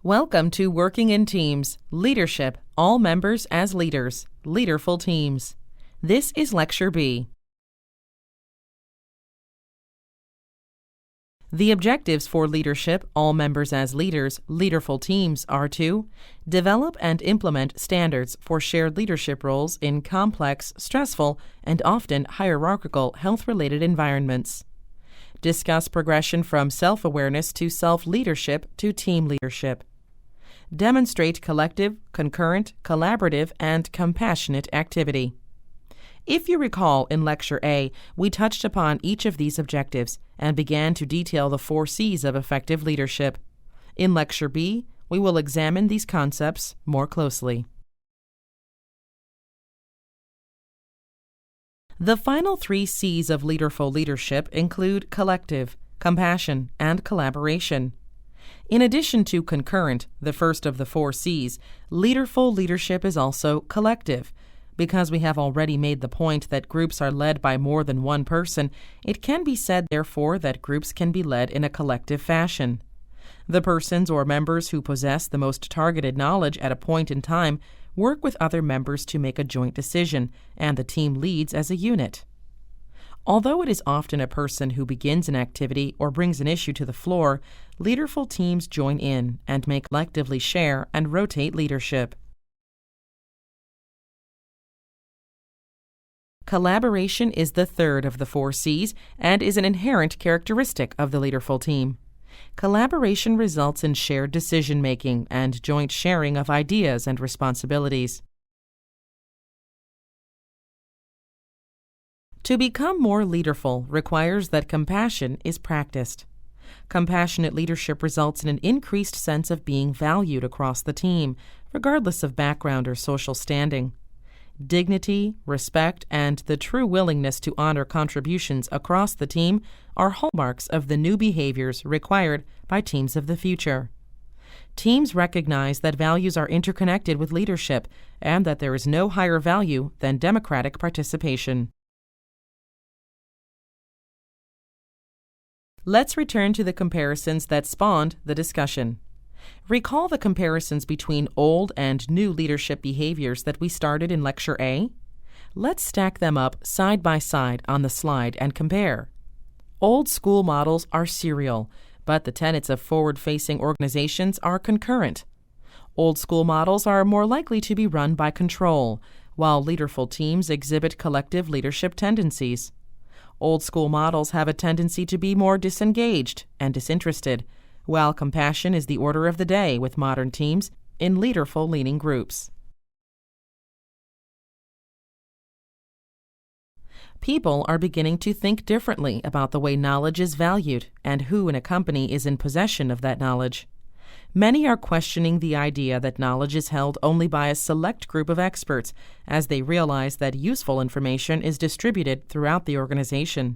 Welcome to Working in Teams, Leadership, All Members as Leaders, Leaderful Teams. This is Lecture B. The objectives for Leadership, All Members as Leaders, Leaderful Teams are to develop and implement standards for shared leadership roles in complex, stressful, and often hierarchical health-related environments. Discuss progression from self-awareness to self-leadership to team leadership. Demonstrate collective, concurrent, collaborative, and compassionate activity. If you recall, in Lecture A, we touched upon each of these objectives and began to detail the 4 C's of effective leadership. In Lecture B, we will examine these concepts more closely. The final 3 C's of leaderful leadership include collective, compassion, and collaboration. In addition to concurrent, the first of the 4 C's, leaderful leadership is also collective. Because we have already made the point that groups are led by more than one person, it can be said, therefore, that groups can be led in a collective fashion. The persons or members who possess the most targeted knowledge at a point in time work with other members to make a joint decision, and the team leads as a unit. Although it is often a person who begins an activity or brings an issue to the floor, leaderful teams join in and may collectively share and rotate leadership. Collaboration is the third of the 4 C's and is an inherent characteristic of the leaderful team. Collaboration results in shared decision-making and joint sharing of ideas and responsibilities. To become more leaderful requires that compassion is practiced. Compassionate leadership results in an increased sense of being valued across the team, regardless of background or social standing. Dignity, respect, and the true willingness to honor contributions across the team are hallmarks of the new behaviors required by teams of the future. Teams recognize that values are interconnected with leadership and that there is no higher value than democratic participation. Let's return to the comparisons that spawned the discussion. Recall the comparisons between old and new leadership behaviors that we started in Lecture A? Let's stack them up side by side on the slide and compare. Old school models are serial, but the tenets of forward-facing organizations are concurrent. Old school models are more likely to be run by control, while leaderful teams exhibit collective leadership tendencies. Old school models have a tendency to be more disengaged and disinterested, while compassion is the order of the day with modern teams in leaderful leaning groups. People are beginning to think differently about the way knowledge is valued and who in a company is in possession of that knowledge. Many are questioning the idea that knowledge is held only by a select group of experts, as they realize that useful information is distributed throughout the organization.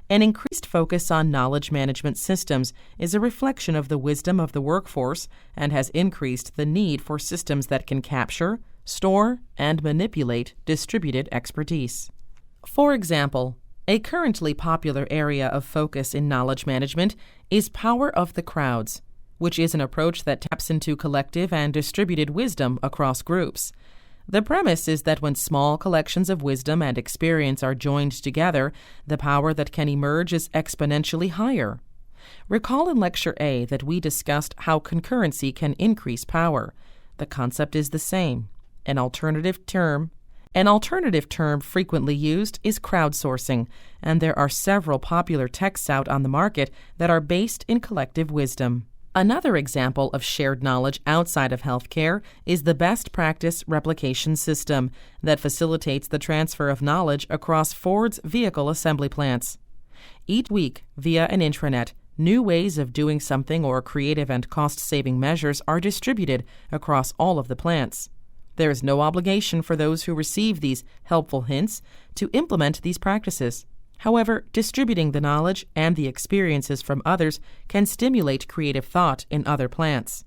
An increased focus on knowledge management systems is a reflection of the wisdom of the workforce and has increased the need for systems that can capture, store, and manipulate distributed expertise. For example, a currently popular area of focus in knowledge management is power of the crowds, which is an approach that taps into collective and distributed wisdom across groups. The premise is that when small collections of wisdom and experience are joined together, the power that can emerge is exponentially higher. Recall in Lecture A that we discussed how concurrency can increase power. The concept is the same. An alternative term frequently used is crowdsourcing, and there are several popular texts out on the market that are based in collective wisdom. Another example of shared knowledge outside of healthcare is the best practice replication system that facilitates the transfer of knowledge across Ford's vehicle assembly plants. Each week, via an intranet, new ways of doing something or creative and cost-saving measures are distributed across all of the plants. There is no obligation for those who receive these helpful hints to implement these practices. However, distributing the knowledge and the experiences from others can stimulate creative thought in other plants.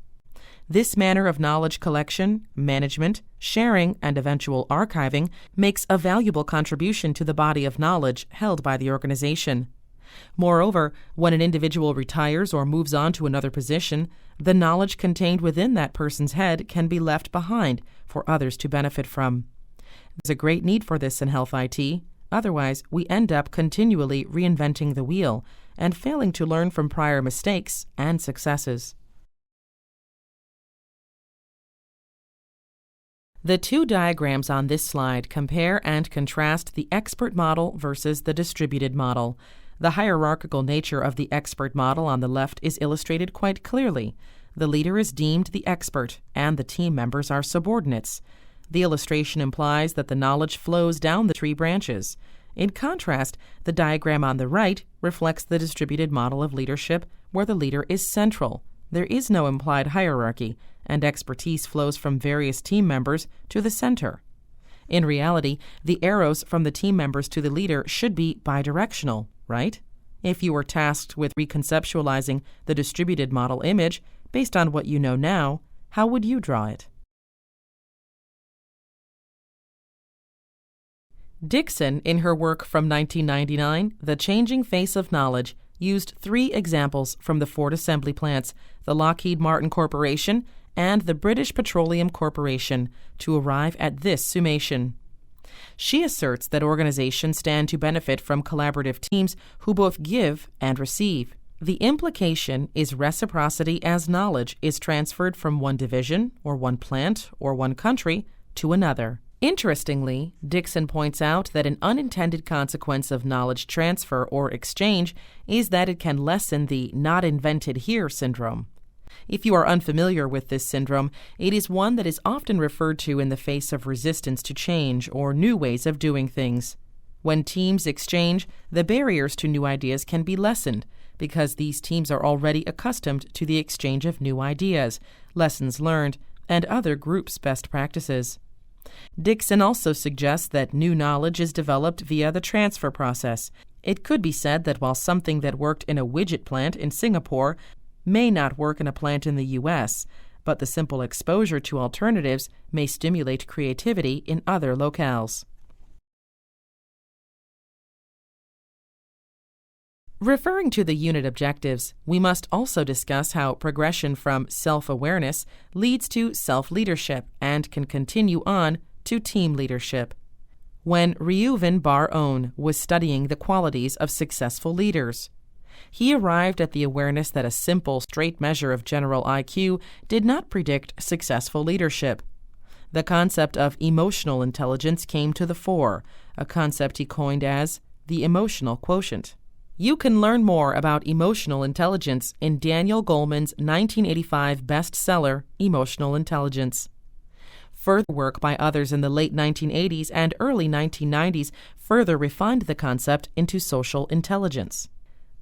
This manner of knowledge collection, management, sharing, and eventual archiving makes a valuable contribution to the body of knowledge held by the organization. Moreover, when an individual retires or moves on to another position, the knowledge contained within that person's head can be left behind for others to benefit from. There's a great need for this in health IT. Otherwise, we end up continually reinventing the wheel and failing to learn from prior mistakes and successes. The two diagrams on this slide compare and contrast the expert model versus the distributed model. The hierarchical nature of the expert model on the left is illustrated quite clearly. The leader is deemed the expert, and the team members are subordinates. The illustration implies that the knowledge flows down the tree branches. In contrast, the diagram on the right reflects the distributed model of leadership, where the leader is central. There is no implied hierarchy, and expertise flows from various team members to the center. In reality, the arrows from the team members to the leader should be bidirectional, right? If you were tasked with reconceptualizing the distributed model image based on what you know now, how would you draw it? Dixon, in her work from 1999, The Changing Face of Knowledge, used three examples from the Ford assembly plants, the Lockheed Martin Corporation, and the British Petroleum Corporation to arrive at this summation. She asserts that organizations stand to benefit from collaborative teams who both give and receive. The implication is reciprocity as knowledge is transferred from one division, or one plant, or one country to another. Interestingly, Dixon points out that an unintended consequence of knowledge transfer or exchange is that it can lessen the not invented here syndrome. If you are unfamiliar with this syndrome, it is one that is often referred to in the face of resistance to change or new ways of doing things. When teams exchange, the barriers to new ideas can be lessened because these teams are already accustomed to the exchange of new ideas, lessons learned, and other groups' best practices. Dixon also suggests that new knowledge is developed via the transfer process. It could be said that while something that worked in a widget plant in Singapore may not work in a plant in the U.S., but the simple exposure to alternatives may stimulate creativity in other locales. Referring to the unit objectives, we must also discuss how progression from self-awareness leads to self-leadership and can continue on to team leadership. When Reuven Bar-On was studying the qualities of successful leaders, he arrived at the awareness that a simple, straight measure of general IQ did not predict successful leadership. The concept of emotional intelligence came to the fore, a concept he coined as the emotional quotient. You can learn more about emotional intelligence in Daniel Goleman's 1985 bestseller, Emotional Intelligence. Further work by others in the late 1980s and early 1990s further refined the concept into social intelligence.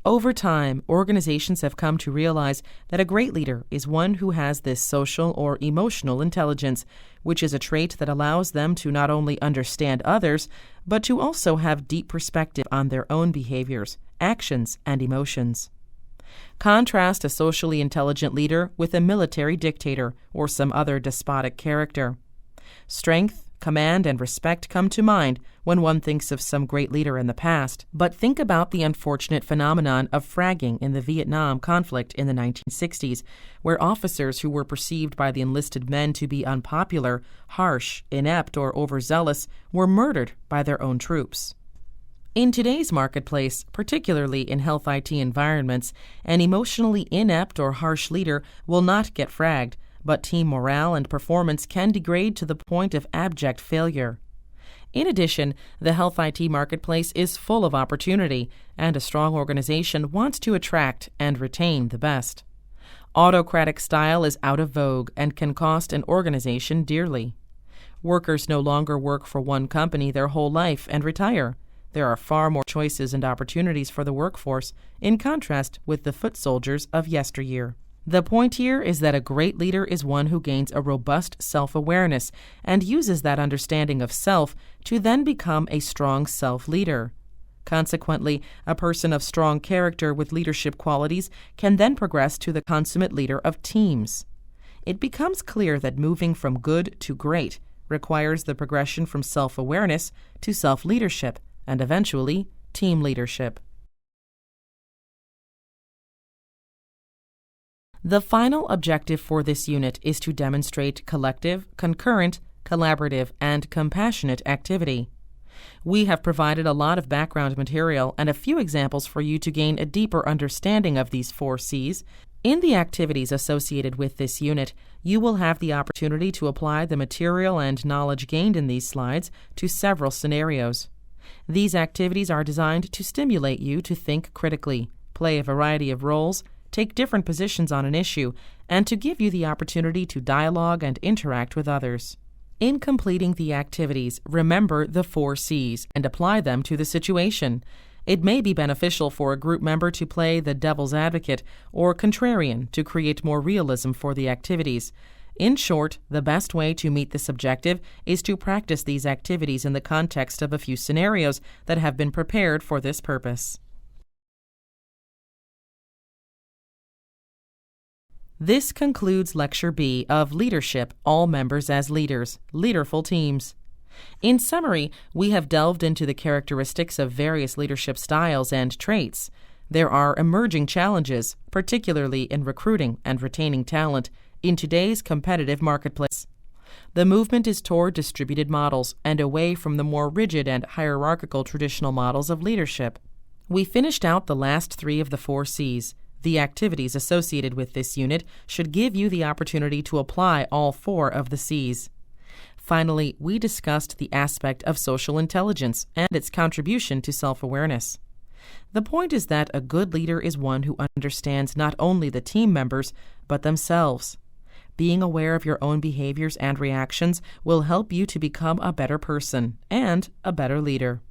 Over time, organizations have come to realize that a great leader is one who has this social or emotional intelligence, which is a trait that allows them to not only understand others, but to also have deep perspective on their own behaviors, actions, and emotions. Contrast a socially intelligent leader with a military dictator or some other despotic character. Strength, command, and respect come to mind when one thinks of some great leader in the past, but think about the unfortunate phenomenon of fragging in the Vietnam conflict in the 1960s, where officers who were perceived by the enlisted men to be unpopular, harsh, inept, or overzealous were murdered by their own troops. In today's marketplace, particularly in health IT environments, an emotionally inept or harsh leader will not get fragged, but team morale and performance can degrade to the point of abject failure. In addition, the health IT marketplace is full of opportunity, and a strong organization wants to attract and retain the best. Autocratic style is out of vogue and can cost an organization dearly. Workers no longer work for one company their whole life and retire. There are far more choices and opportunities for the workforce, in contrast with the foot soldiers of yesteryear. The point here is that a great leader is one who gains a robust self-awareness and uses that understanding of self to then become a strong self-leader. Consequently, a person of strong character with leadership qualities can then progress to the consummate leader of teams. It becomes clear that moving from good to great requires the progression from self-awareness to self-leadership and eventually team leadership. The final objective for this unit is to demonstrate collective, concurrent, collaborative, and compassionate activity. We have provided a lot of background material and a few examples for you to gain a deeper understanding of these 4 C's. In the activities associated with this unit, you will have the opportunity to apply the material and knowledge gained in these slides to several scenarios. These activities are designed to stimulate you to think critically, play a variety of roles, take different positions on an issue, and to give you the opportunity to dialogue and interact with others. In completing the activities, remember the 4 C's and apply them to the situation. It may be beneficial for a group member to play the devil's advocate or contrarian to create more realism for the activities. In short, the best way to meet this objective is to practice these activities in the context of a few scenarios that have been prepared for this purpose. This concludes Lecture B of Leadership, All Members as Leaders, Leaderful Teams. In summary, we have delved into the characteristics of various leadership styles and traits. There are emerging challenges, particularly in recruiting and retaining talent, in today's competitive marketplace. The movement is toward distributed models and away from the more rigid and hierarchical traditional models of leadership. We finished out the last 3 of the 4 C's. The activities associated with this unit should give you the opportunity to apply all 4 of the C's. Finally, we discussed the aspect of social intelligence and its contribution to self-awareness. The point is that a good leader is one who understands not only the team members, but themselves. Being aware of your own behaviors and reactions will help you to become a better person and a better leader.